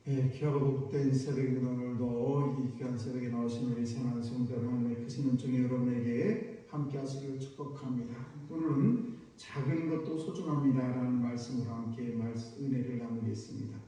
귀하고 복된 새벽인 오늘도 이 귀한 새벽에 나오신 우리 사랑하는 성도 하나님의 크신 은총이 여러분에게 함께 하시길 축복합니다. 오늘은 작은 것도 소중합니다 라는 말씀으로 함께 은혜를 나누겠습니다.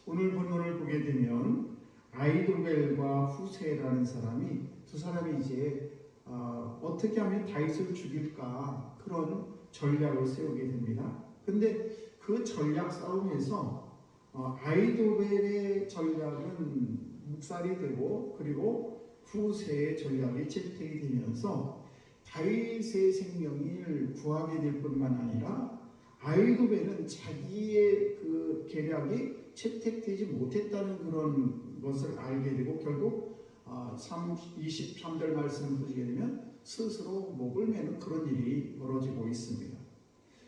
오늘 본문을 보게 되면 아히도벨과 후세라는 사람이 두 사람이 이제 어떻게 하면 다윗을 죽일까 그런 전략을 세우게 됩니다. 근데 그 전략 싸움에서 아히도벨의 전략은 묵살이 되고 그리고 후세의 전략이 채택이 되면서 다윗의 생명을 구하게 될 뿐만 아니라 아히도벨은 자기의 그 계략이 채택되지 못했다는 그런 것을 알게 되고 결국 23절 말씀을 보시게 되면 스스로 목을 매는 그런 일이 벌어지고 있습니다.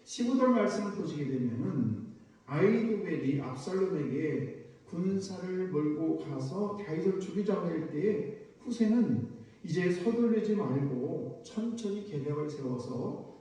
15절 말씀을 보시게 되면은 아히도벨이 압살롬에게 군사를 몰고 가서 다윗을 죽이자고 할 때에 후세는 이제 서둘르지 말고 천천히 계략을 세워서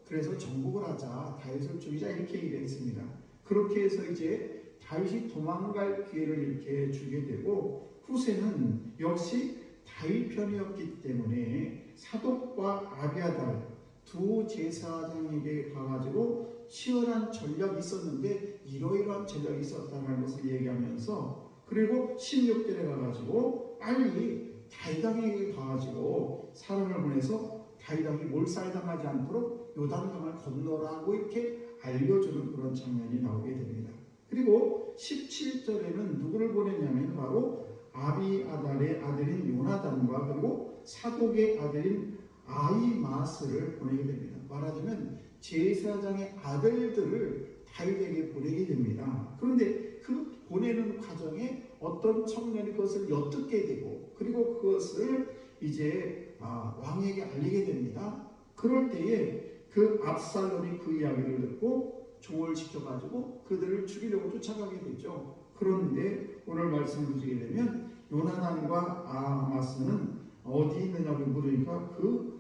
그래서 정복을 하자, 다윗을 죽이자 이렇게 얘기를 했습니다. 그렇게 해서 이제 다윗이 도망갈 기회를 이렇게 주게 되고 후세는 역시 다윗 편이었기 때문에 사독과 아비아달 두 제사장에게 가가지고 치열한 전략이 있었는데 이러이러한 전략이 있었다는 것을 얘기하면서 그리고 16절에 가가지고 빨리 다윗왕에게 가가지고 사람을 보내서 다윗왕이 몰살당하지 않도록 요단강을 건너라고 이렇게 알려주는 그런 장면이 나오게 됩니다. 그리고 17절에는 누구를 보냈냐면 바로 아비아달의 아들인 요나단과 그리고 사독의 아들인 아히마스를 보내게 됩니다. 말하자면 제사장의 아들들을 다윗에게 보내게 됩니다. 그런데 그 보내는 과정에 어떤 청년이 그것을 엿듣게 되고 그리고 그것을 이제 왕에게 알리게 됩니다. 그럴 때에 그 압살롬이 그 이야기를 듣고 종을 시켜가지고 그들을 죽이려고 쫓아가게 되죠. 그런데 오늘 말씀을 보시게 되면 요나단과 아마스는 어디 있느냐고 물으니까 그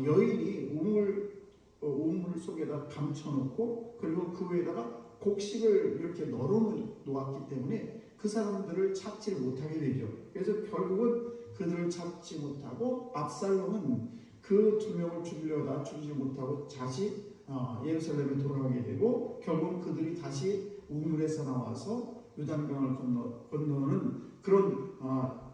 여인이 우물 속에다 감춰놓고 그리고 그 위에다가 곡식을 이렇게 널어 놓았기 때문에 그 사람들을 찾지를 못하게 되죠. 그래서 결국은 그들을 찾지 못하고 압살롬은 그 두 명을 죽이려다 죽이지 못하고 다시 예루살렘에 돌아가게 되고 결국 그들이 다시 우물에서 나와서 요단강을 건너는 그런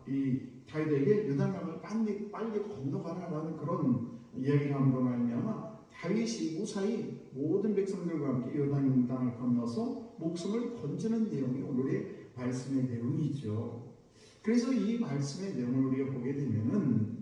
이 다윗에게 요단강을 빨리 건너가라라는 그런 이야기를 함으로 말미암아 다윗이 무사히 모든 백성들과 함께 요단강을 건너서 목숨을 건지는 내용이 오늘의 말씀의 내용이죠. 그래서 이 말씀의 내용을 우리가 보게 되면은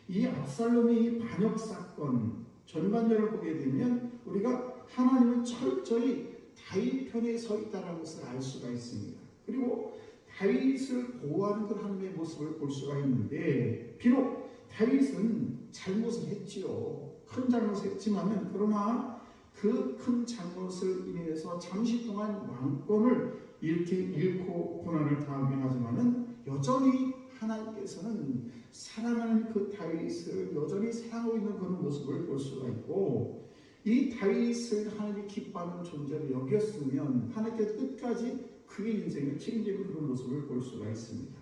이 압살롬의 반역 사건 전반전을 보게 되면 우리가 하나님은 철저히 다윗 편에 서 있다는 것을 알 수가 있습니다. 그리고 다윗을 보호하는 그 하나님의 모습을 볼 수가 있는데 비록 다윗은 잘못을 했지요. 큰 잘못을 했지만은 그러나 그 큰 잘못을 인해서 잠시 동안 왕권을 이렇게 잃고 고난을 당하긴 하지만은 여전히 하나님께서는 사랑하는 그 다윗을 여전히 사랑하고 있는 그런 모습을 볼 수가 있고 이 다윗을 하나님이 기뻐하는 존재로 여겼으면 하나님께서 끝까지 그의 인생을 책임지는 그런 모습을 볼 수가 있습니다.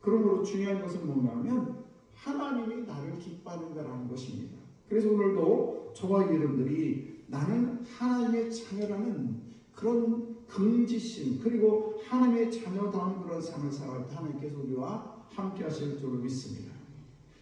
그러므로 중요한 것은 뭔가 하면 하나님이 나를 기뻐하는가라는 것입니다. 그래서 오늘도 저와 여러분들이 나는 하나님의 자녀라는 그런 긍지심 그리고 하나님의 자녀다운 그런 삶을 살아갈 때 하나님께서 우리와 함께 하실 줄로 믿습니다.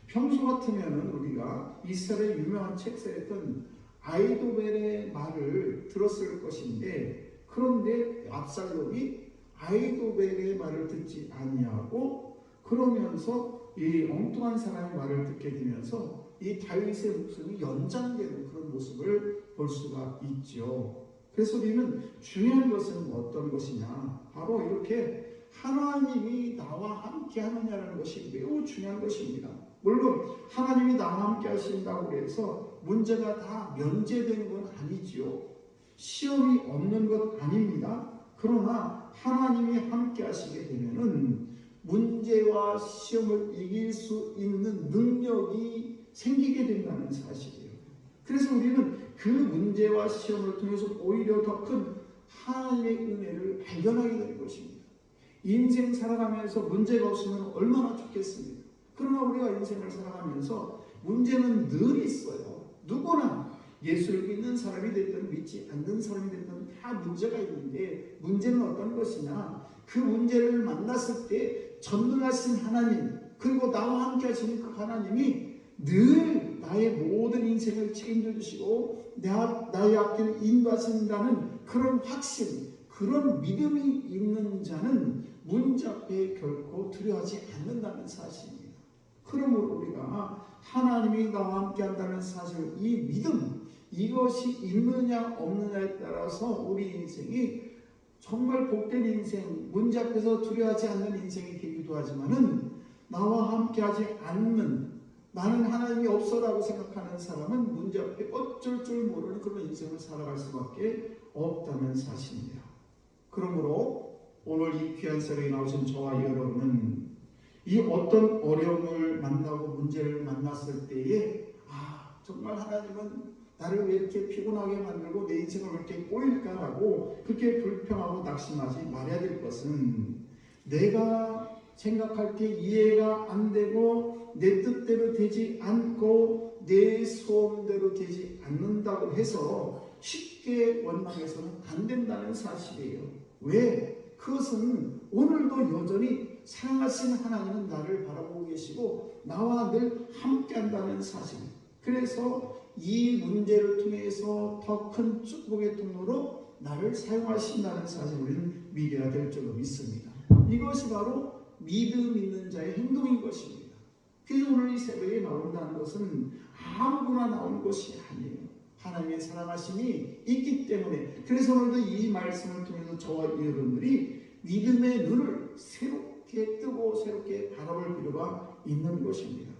평소 같으면 우리가 이스라엘의 유명한 책사였던 아히도벨의 말을 들었을 것인데 그런데 압살롬이 아히도벨의 말을 듣지 아니하고 그러면서 이 엉뚱한 사람의 말을 듣게 되면서 이 다윗의 목숨이 연장되는 그런 모습을 볼 수가 있죠. 그래서 우리는 중요한 것은 어떤 것이냐 바로 이렇게 하나님이 나와 함께 하느냐라는 것이 매우 중요한 것입니다. 물론 하나님이 나와 함께 하신다고 해서 문제가 다 면제되는 건 아니지요. 시험이 없는 것 아닙니다. 그러나 하나님이 함께 하시게 되면은 문제와 시험을 이길 수 있는 능력이 생기게 된다는 사실이에요. 그래서 우리는 그 문제와 시험을 통해서 오히려 더 큰 하나님의 은혜를 발견하게 될 것입니다. 인생 살아가면서 문제가 없으면 얼마나 좋겠습니까? 그러나 우리가 인생을 살아가면서 문제는 늘 있어요. 누구나 예수를 믿는 사람이 됐든 믿지 않는 사람이 됐든 다 문제가 있는데, 문제는 어떤 것이냐? 그 문제를 만났을 때 전능하신 하나님, 그리고 나와 함께 하시는 그 하나님이 늘 나의 모든 인생을 책임져 주시고 나의 앞길을 인도하신다는 그런 확신, 그런 믿음이 있는 자는 문제 앞에 결코 두려워하지 않는다는 사실입니다. 그러므로 우리가 하나님이 나와 함께 한다는 사실, 이 믿음, 이것이 있느냐 없느냐에 따라서 우리 인생이 정말 복된 인생, 문제 앞에서 두려워하지 않는 인생이 되기도 하지만은, 나와 함께 하지 않는, 나는 하나님이 없어라고 생각하는 사람은 문제 앞에 어쩔 줄 모르는 그런 인생을 살아갈 수밖에 없다는 사실입니다. 그러므로 오늘 이 귀한 새벽에 나오신 저와 여러분은 이 어떤 어려움을 만나고 문제를 만났을 때에 정말 하나님은 나를 왜 이렇게 피곤하게 만들고 내 인생을 왜 이렇게 꼬일까라고 그렇게 불평하고 낙심하지 말아야 될 것은, 내가 생각할 때 이해가 안 되고 내 뜻대로 되지 않고 내 소원대로 되지 않는다고 해서 쉽게 원망해서는 안 된다는 사실이에요. 왜? 그것은 오늘도 여전히 사랑하신 하나님은 나를 바라보고 계시고 나와 늘 함께한다는 사실. 그래서 이 문제를 통해서 더 큰 축복의 통로로 나를 사용하신다는 사실, 우리는 믿어야 될 줄로 믿습니다. 이것이 바로 믿음 있는 자의 행동인 것입니다. 그래서 오늘 이 새벽에 나온다는 것은 아무거나 나오는 것이 아니에요. 하나님의 사랑하심이 있기 때문에, 그래서 오늘도 이 말씀을 통해서 저와 여러분들이 믿음의 눈을 새롭게 뜨고 새롭게 바라볼 필요가 있는 것입니다.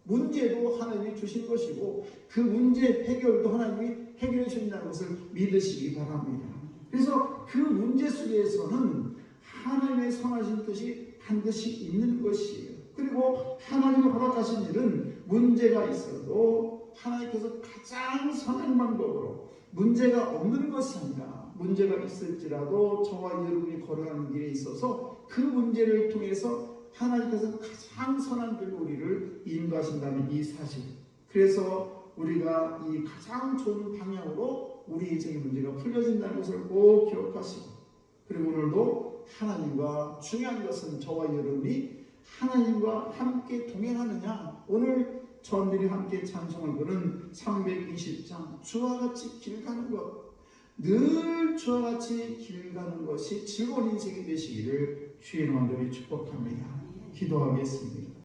문제도 하나님이 주신 것이고 그 문제 해결도 하나님이 해결해 주신다는 것을 믿으시기 바랍니다. 그래서 그 문제 속에서는 하나님의 선하신 뜻이 반드시 있는 것이에요. 그리고 하나님이 허락하신 일은 문제가 있어도 하나님께서 가장 선한 방법으로, 문제가 없는 것이 아니라 문제가 있을지라도 저와 여러분이 걸어가는 길에 있어서 그 문제를 통해서 하나님께서 가장 선한 길로 우리를 인도하신다는 이 사실. 그래서 우리가 이 가장 좋은 방향으로 우리 인생의 문제가 풀려진다는 것을 꼭 기억하시고, 그리고 오늘도 하나님과, 중요한 것은 저와 여러분이 하나님과 함께 동행하느냐. 오늘 저들이 함께 찬송을 부르는 320장, 주와 같이 길 가는 것, 늘 주와 같이 길 가는 것이 즐거운 인생이 되시기를 주의 이름으로 축복합니다. 기도하겠습니다.